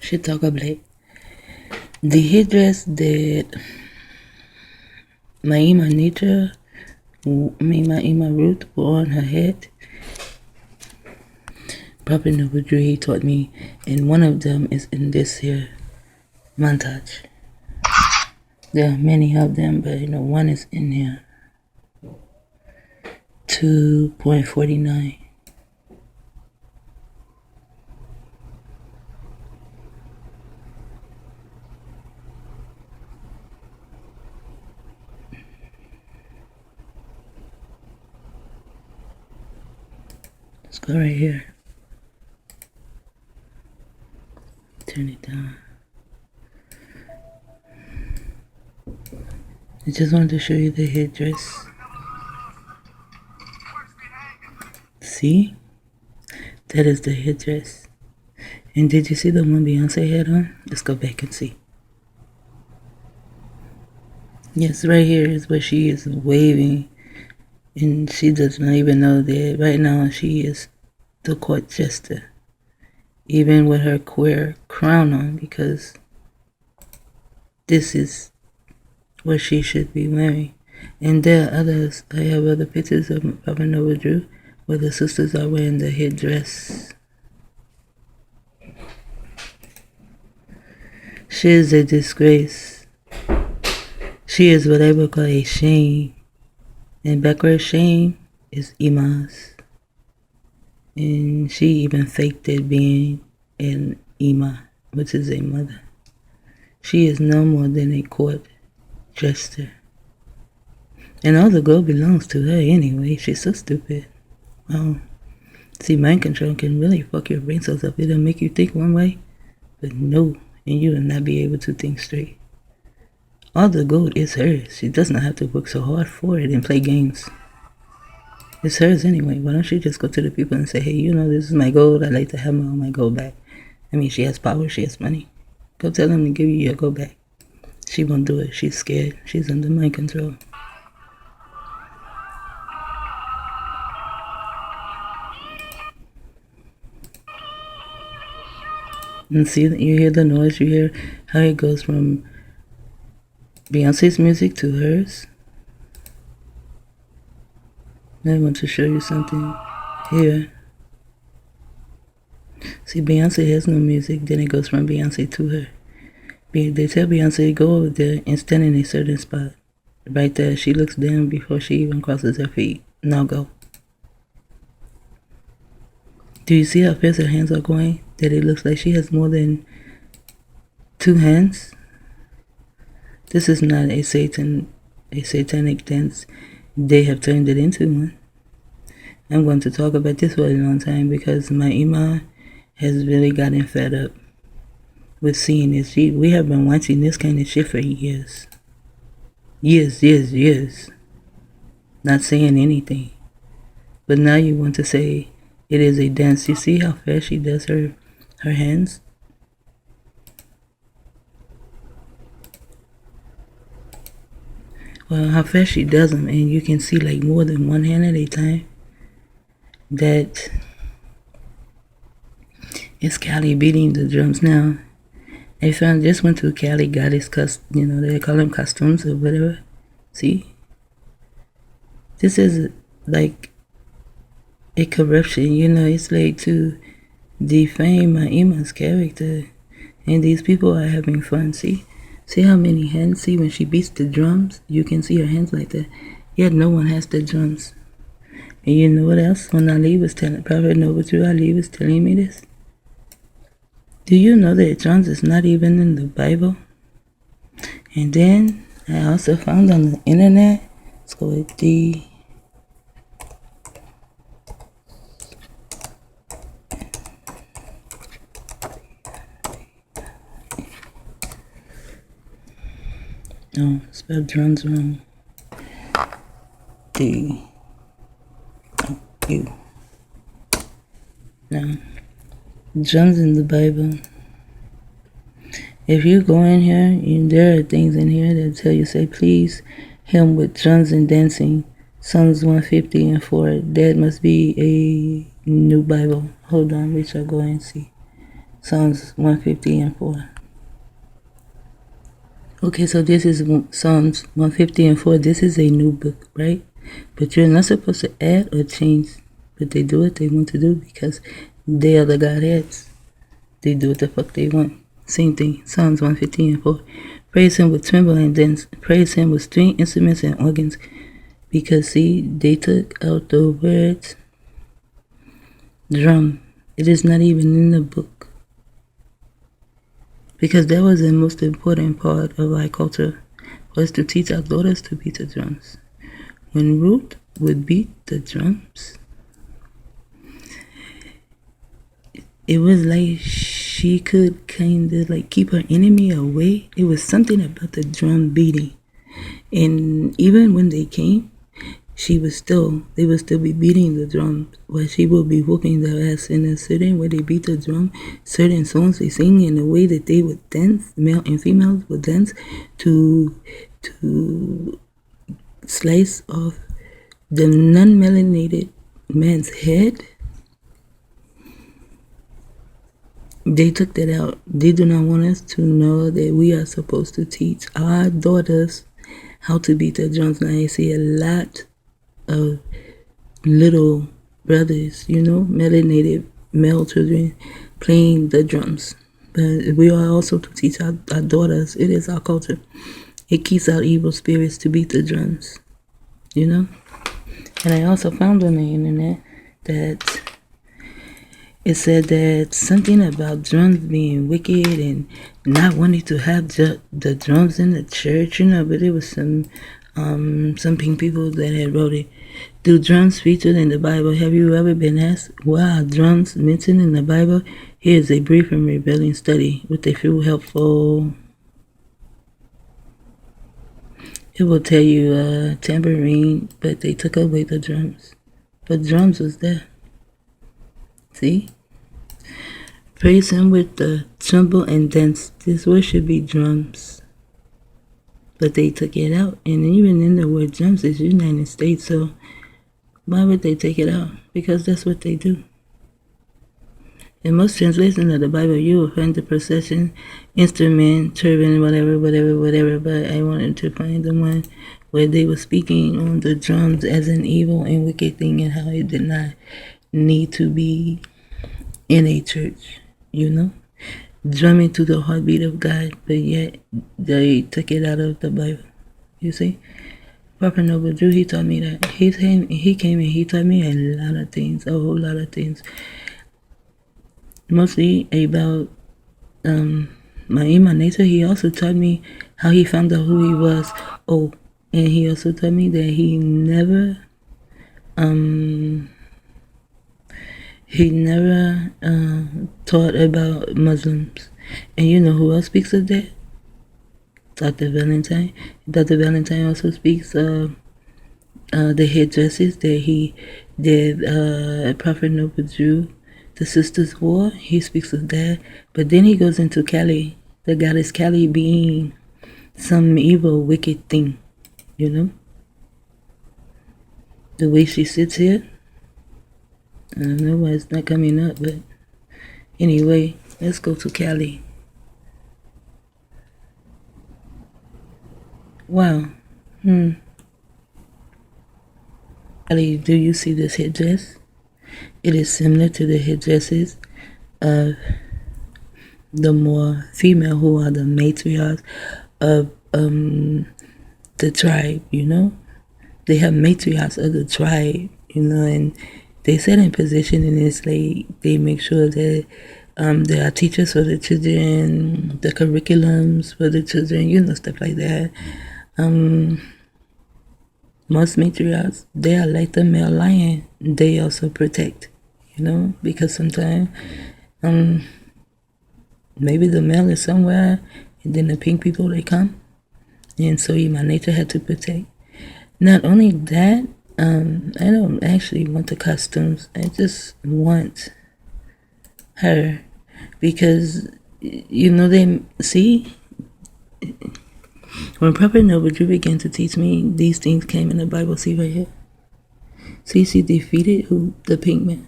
She talk a black. The headdress that my EMAH Ruth wore on her head, Prophet Noble Drew, he taught me, and one of them is in this here montage. There are many of them, but one is in here. 2.49. Let's go right here. Turn it down. I just wanted to show you the headdress. See? That is the headdress. And did you see the one Beyonce had on? Let's go back and see. Yes, right here is where she is waving. And she does not even know that right now she is the court jester. Even with her queer crown on, because this is what she should be wearing. And there are others. I have other pictures of Prophet Noble Drew where the sisters are wearing the headdress. She is a disgrace. She is what I would call a shame. And backward shame is EMAH's. And she even faked it being an EMAH, which is a mother. She is no more than a court jester. And all the gold belongs to her anyway. She's so stupid. Wow. See, mind control can really fuck your brain cells up. It'll make you think one way, but no, and you will not be able to think straight. All the gold is hers. She does not have to work so hard for it and play games. It's hers anyway. Why don't you just go to the people and say, hey, this is my gold. I'd like to have all my gold back. I mean, she has power. She has money. Go tell them to give you your gold back. She won't do it. She's scared. She's under mind control. And see, you hear the noise. You hear how it goes from Beyonce's music to hers. I want to show you something here. See, Beyonce has no music. Then it goes from Beyonce to her. They tell Beyonce, go over there and stand in a certain spot. Right there, she looks down before she even crosses her feet. Now go. Do you see how fast her hands are going? That it looks like she has more than 2 hands? This is not a satanic dance. They have turned it into one. I'm going to talk about this for a long time because my EMAH has really gotten fed up with seeing this. We have been watching this kind of shit for years. Years. Not saying anything. But now you want to say it is a dance. You see how fast she does her hands? Well, how fast she does them, and you can see like more than one hand at a time. That is kALI beating the drums now. I just went to kALI, got his they call them costumes or whatever. See? This is like a corruption, it's like to defame my EMAH's character. And these people are having fun, see? See how many hands? See, when she beats the drums, you can see her hands like that. Yet no one has the drums. And you know what else? When Prophet Noble Drew Ali was telling me this. Do you know that drums is not even in the Bible? And then I also found on the internet, let's go with D. No, spelled drums wrong. D. Oh, U. No. Drums in the Bible. If you go in here, there are things in here that tell you, say, please him with drums and dancing. Psalms 150 and 4. That must be a new Bible. Hold on, we shall go and see. Psalms 150 and 4. Okay, so this is Psalms 150 and 4. This is a new book, right? But you're not supposed to add or change. But they do what they want to do because they are the Godheads. They do what the fuck they want. Same thing. Psalms 150 and 4. Praise him with timbrel and dance. Praise him with string instruments and organs. Because, see, they took out the words drum. It is not even in the book. Because that was the most important part of our culture, was to teach our daughters to beat the drums. When Ruth would beat the drums, it was like she could kind of like keep her enemy away. It was something about the drum beating. And even when they came, they would still be beating the drums, while she would be whooping their ass in a certain way they beat the drum, certain songs they sing, in the way that they would dance, male and females would dance to slice off the non-melanated man's head. They took that out. They do not want us to know that we are supposed to teach our daughters how to beat the drums. Now I see a lot of little brothers, melanated male children playing the drums. But we are also to teach our daughters. It is our culture. It keeps our evil spirits to beat the drums, And I also found on the internet that it said that something about drums being wicked and not wanting to have the drums in the church, but it was some pink people that had wrote it. Do drums featured in the Bible? Have you ever been asked, why are drums mentioned in the Bible? Here's a brief and revealing study with a few helpful. It will tell you tambourine, but they took away the drums. But drums was there. See? Praise him with the timbrel and dance. This word should be drums. But they took it out. And even in the word drums is United States, so why would they take it out? Because that's what they do. In most translations of the Bible, you will find the procession, instrument, turban, whatever, but I wanted to find the one where they were speaking on the drums as an evil and wicked thing and how it did not need to be in a church, drumming to the heartbeat of God, but yet they took it out of the Bible, you see? Prophet Noble Drew, he taught me that. He came and he taught me a lot of things, a whole lot of things. Mostly about my EMAH nature. He also taught me how he found out who he was. Oh, and he also taught me that he never taught about Muslims. And you know who else speaks of that? Dr. Valentine. Dr. Valentine also speaks of the headdresses that he did. Prophet Noble Drew, the Sisters' War, he speaks of that. But then he goes into kALI, the goddess kALI being some evil, wicked thing, The way she sits here, I don't know why it's not coming up, but anyway, let's go to kALI. Wow. kALI, do you see this headdress? It is similar to the headdresses of the more female who are the matriarchs of the tribe, They have matriarchs of the tribe, and they set in position, and it's like they make sure that there are teachers for the children, the curriculums for the children, stuff like that. Most matriarchs, they are like the male lion. They also protect, because sometimes maybe the male is somewhere and then the pink people, they come. And so EMAH nature had to protect. Not only that, I don't actually want the costumes. I just want her because, they see, when Prophet Noble Drew began to teach me, these things came in the Bible. See right here. See, she defeated who? The pink man.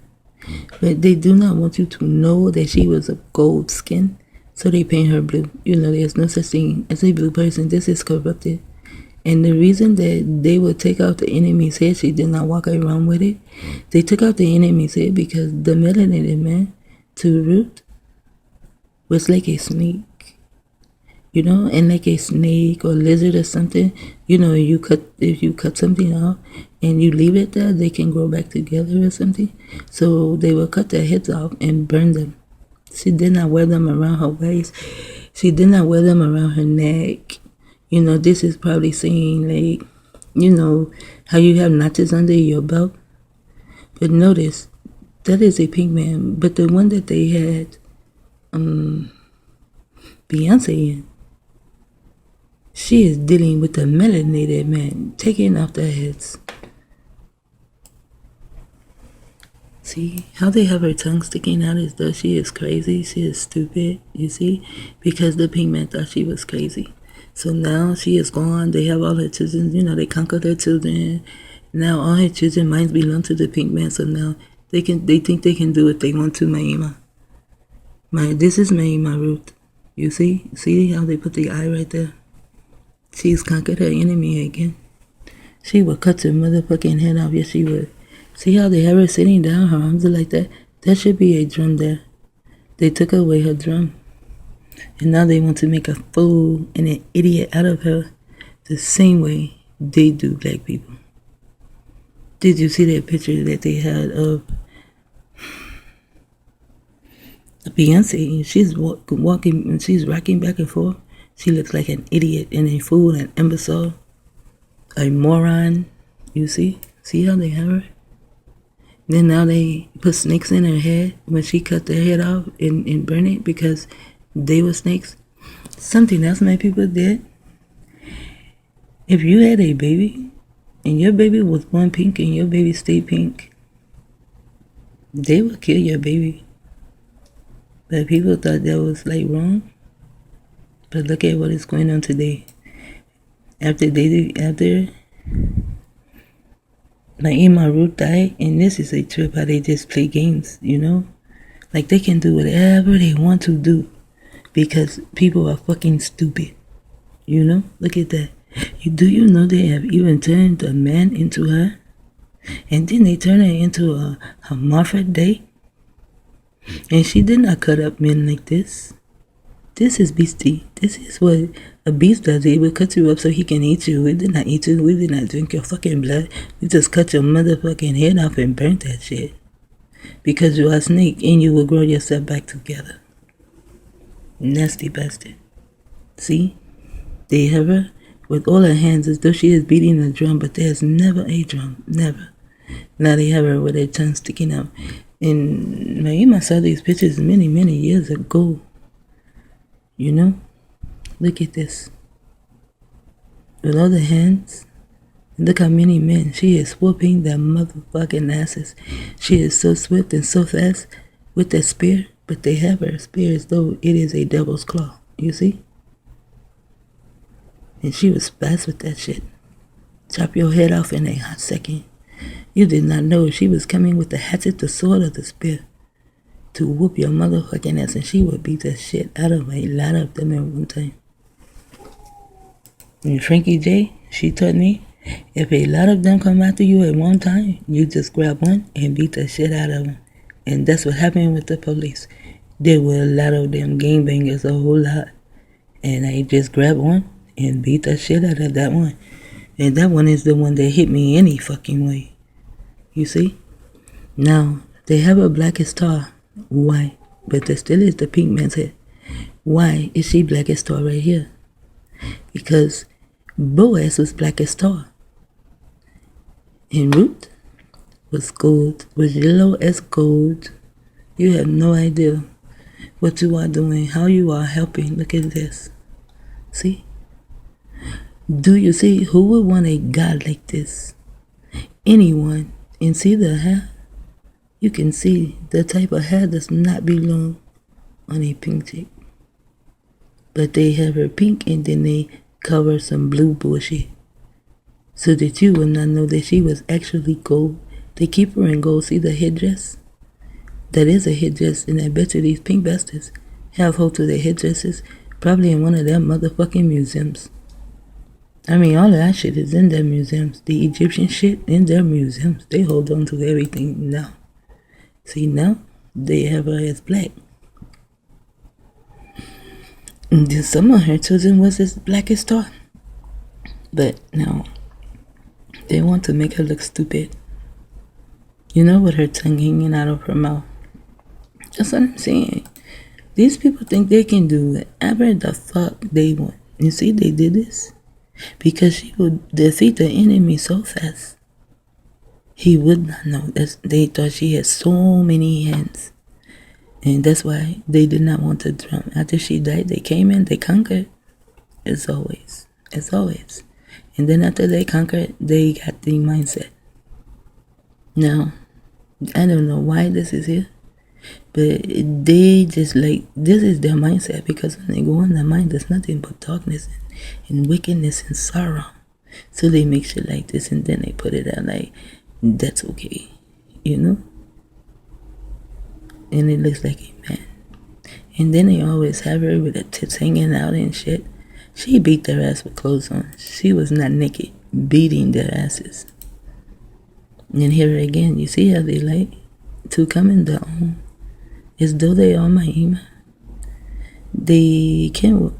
But they do not want you to know that she was of gold skin, so they paint her blue. You know, there's no such thing as a blue person. This is corrupted. And the reason that they would take out the enemy's head, she did not walk around with it. They took out the enemy's head because the melanated man to Ruth was like a snake. You know, and like a snake or lizard or something, you know, if you cut something out and you leave it there, they can grow back together or something. So they will cut their heads off and burn them. She did not wear them around her waist. She did not wear them around her neck. You know, this is probably saying, like, you know, how you have notches under your belt. But notice, that is a pink man. But the one that they had Beyonce in, she is dealing with the melanated man, taking off their heads. See how they have her tongue sticking out as though she is crazy, she is stupid, you see? Because the pink man thought she was crazy. So now she is gone, they have all her children, you know, they conquered their children. Now all her children minds belong to the pink man, so now they think they can do what they want to my this is my Ruth. You see? See how they put the eye right there? She's conquered her enemy again. She would cut your motherfucking head off. Yes, she would. See how they have her sitting down, her arms are like that? That should be a drum there. They took away her drum. And now they want to make a fool and an idiot out of her the same way they do black people. Did you see that picture that they had of Beyonce? She's walking and she's rocking back and forth. She looks like an idiot and a fool, an imbecile, a moron. You see? See how they have her? Then now they put snakes in her head when she cut their head off and burn it because they were snakes. Something else my people did. If you had a baby and your baby was born pink and your baby stayed pink, they would kill your baby. But people thought that was like wrong. But look at what is going on today. After my EMAH RUth died, and this is a trip how they just play games, you know? Like they can do whatever they want to do because people are fucking stupid, you know? Look at that. Do you know they have even turned a man into her? And then they turn her into a Martha Day? And she did not cut up men like this. This is beastie. This is what a beast does. He will cut you up so he can eat you. We did not eat you. We did not drink your fucking blood. We just cut your motherfucking head off and burnt that shit. Because you are a snake and you will grow yourself back together. Nasty bastard. See? They have her with all her hands as though she is beating a drum, but there's never a drum. Never. Now they have her with her tongue sticking out. And I saw these pictures many, many years ago. You know? Look at this. With all the hands. Look how many men. She is whooping their motherfucking asses. She is so swift and so fast with that spear. But they have her spear as though it is a devil's claw. You see? And she was fast with that shit. Chop your head off in a hot second. You did not know she was coming with the hatchet, the sword, or the spear to whoop your motherfucking ass, and she would beat the shit out of a lot of them at one time. And Frankie J, she taught me, if a lot of them come after you at one time, you just grab one and beat the shit out of them. And that's what happened with the police. There were a lot of them gangbangers, a whole lot. And I just grabbed one and beat the shit out of that one. And that one is the one that hit me any fucking way. You see? Now, they have a blackest tar. Why? But there still is the pink man's head. Why is she blackest tar right here? Because Boaz was blackest tar. And Ruth was gold, was yellow as gold. You have no idea what you are doing, how you are helping. Look at this. See? Do you see who would want a God like this? Anyone. And see the hair? You can see the type of hair does not belong on a pink chick. But they have her pink and then they cover some blue bullshit. So that you will not know that she was actually gold. They keep her in gold. See the headdress? That is a headdress, and I bet you these pink bastards have hold of their headdresses probably in one of their motherfucking museums. I mean, all of that shit is in their museums. The Egyptian shit in their museums. They hold on to everything now. See, now they have her as black. And then some of her children was as black as tar. But now, they want to make her look stupid. You know, with her tongue hanging out of her mouth. That's what I'm saying. These people think they can do whatever the fuck they want. You see, they did this because she would defeat the enemy so fast. He would not know. They thought she had so many hands. And that's why they did not want to drown. After she died, they came in, they conquered. As always. As always. And then after they conquered, they got the mindset. Now, I don't know why this is here. But they just like, this is their mindset. Because when they go in their mind, there's nothing but darkness and wickedness and sorrow. So they make shit like this and then they put it out like, that's okay. You know? And it looks like a man. And then they always have her with her tits hanging out and shit. She beat their ass with clothes on. She was not naked, beating their asses. And here again, you see how they like to come in their own. As though they are my EMAH. They can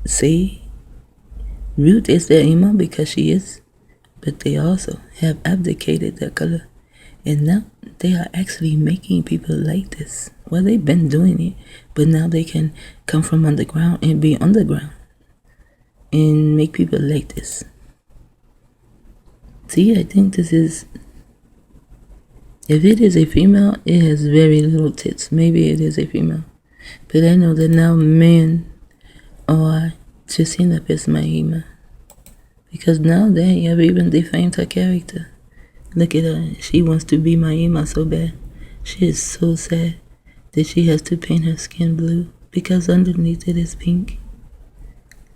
say Ruth is their EMAH because she is. But they also have abdicated their color. And now they are actually making people like this. Well, they've been doing it, but now they can come from underground and be underground and make people like this. See, I think this is, if it is a female, it has very little tits. Maybe it is a female. But I know that now men are dressing up as my EMAH. Because now they have even defamed her character. Look at her. She wants to be my EMAH so bad. She is so sad that she has to paint her skin blue because underneath it is pink.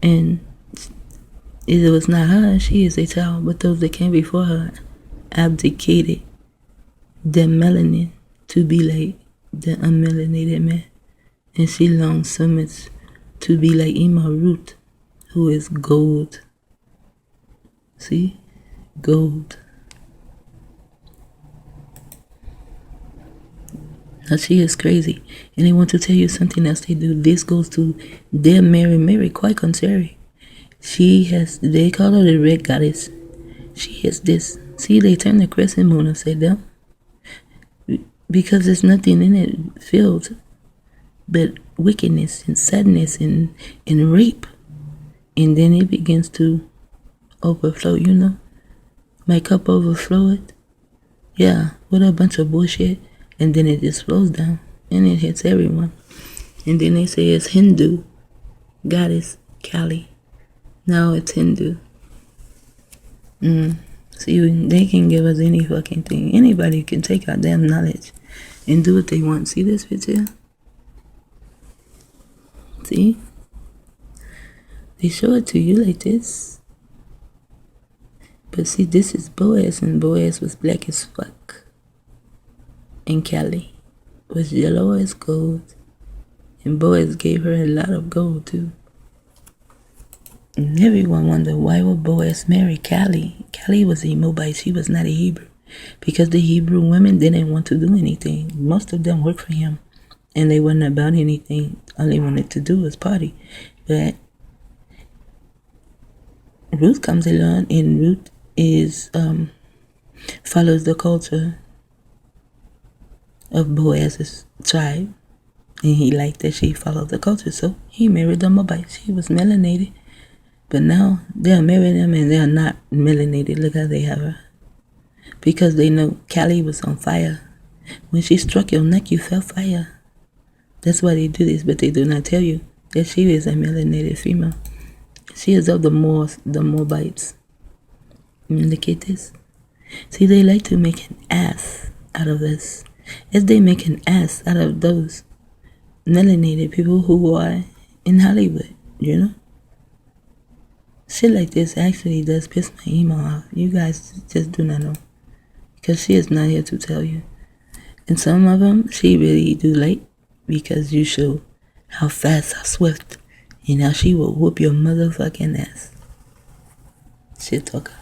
And if it was not her, she is a child. But those that came before her abdicated their melanin to be like the unmelanated man. And she longs so much to be like EMAH Ruth, who is gold. See? Gold. Now she is crazy. And they want to tell you something else they do. This goes to their Mary, quite contrary. She has, they call her the red goddess. She has this. See, they turn the crescent moon upside down. Because there's nothing in it filled but wickedness and sadness and rape. And then it begins to overflow, you know. My cup overflowed. Yeah, with a bunch of bullshit. And then it just flows down. And it hits everyone. And then they say it's Hindu goddess kALI. Now it's Hindu. See, they can give us any fucking thing. Anybody can take our damn knowledge and do what they want. See this picture? See? They show it to you like this. But see, this is Boaz, and Boaz was black as fuck. And kALI was yellow as gold. And Boaz gave her a lot of gold too. And everyone wondered, why would Boaz marry kALI? kALI was a Moabite. She was not a Hebrew. Because the Hebrew women didn't want to do anything. Most of them worked for him. And they weren't about anything. All they wanted to do was party. But Ruth comes along, and Ruth is follows the culture of Boaz's tribe. And he liked that she followed the culture. So he married the Moabite. She was melanated. But now they're marrying them and they're not melanated. Look how they have her. Because they know kALI was on fire. When she struck your neck, you felt fire. That's why they do this, but they do not tell you that she is a melanated female. She is of the Moabites. And look at this. See, they like to make an ass out of this. As they make an ass out of those melanated people who are in Hollywood, you know? Shit like this actually does piss my EMAH off. You guys just do not know. Because she is not here to tell you. And some of them, she really do like because you show how fast, how swift, and how she will whoop your motherfucking ass. Shit talker.